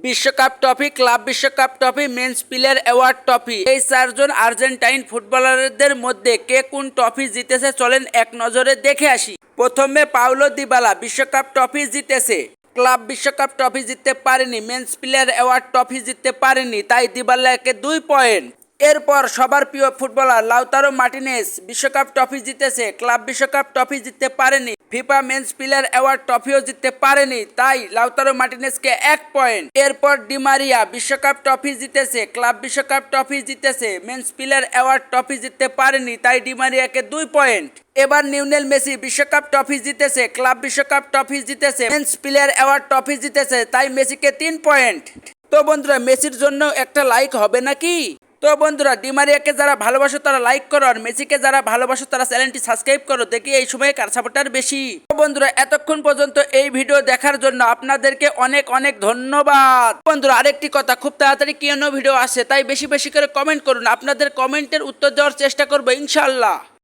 বিশ্বকাপ trophy, club বিশ্বকাপ trophy, men's player award trophy. এই চারজন আর্জেন্টাইন ফুটবলারদের মধ্যে কে কোন ট্রফি জিতেছে চলেন এক নজরে দেখে আসি। প্রথমে পাউলো দিবালা বিশ্বকাপ ট্রফি জিতেছে। ক্লাব বিশ্বকাপ ট্রফি জিততে পারেনি, মেন্স প্লেয়ার অ্যাওয়ার্ড ট্রফি জিততে পারেনি, তাই দিবালাকে 2 পয়েন্ট। এরপর সবার প্রিয় ফুটবলার লাউতারো মার্টিনেজ বিশ্বকাপ ট্রফি জিতেছে, ক্লাব বিশ্বকাপ ট্রফি জিততে পারেনি, ফিফা মেন্স প্লেয়ার অ্যাওয়ার্ড ট্রফিও জিততে পারেনি, তাই লাউতারো মার্টিনেজকে 1 পয়েন্ট। এরপর ডিমারিয়া বিশ্বকাপ ট্রফি জিতেছে, ক্লাব বিশ্বকাপ ট্রফি জিতেছে, মেন্স প্লেয়ার অ্যাওয়ার্ড ট্রফি জিততে পারেনি, তাই ডিমারিয়াকে 2 পয়েন্ট। এবার লিওনেল মেসি বিশ্বকাপ ট্রফি জিতেছে, ক্লাব বিশ্বকাপ ট্রফি জিতেছে, মেন্স প্লেয়ার অ্যাওয়ার্ড ট্রফি জিতেছে, তাই মেসিকে 3 পয়েন্ট। তো বন্ধুরা, মেসির জন্য একটা লাইক হবে নাকি? তো বন্ধুরা, ডিমারিয়াকে যারা ভালোবাসো তারা লাইক করো, আর মেসিকে যারা ভালোবাসো তারা চ্যানেলটি সাবস্ক্রাইব করো। দেখি এই সময় কার সাপোর্টার বেশি। তো বন্ধুরা, এতক্ষণ পর্যন্ত এই ভিডিও দেখার জন্য আপনাদেরকে অনেক অনেক ধন্যবাদ। বন্ধুরা, আরেকটি কথা, খুব তাড়াতাড়ি কেন ভিডিও আসে তাই বেশি বেশি করে কমেন্ট করুন। আপনাদের কমেন্টের উত্তর দেওয়ার চেষ্টা করবো ইনশাআল্লাহ।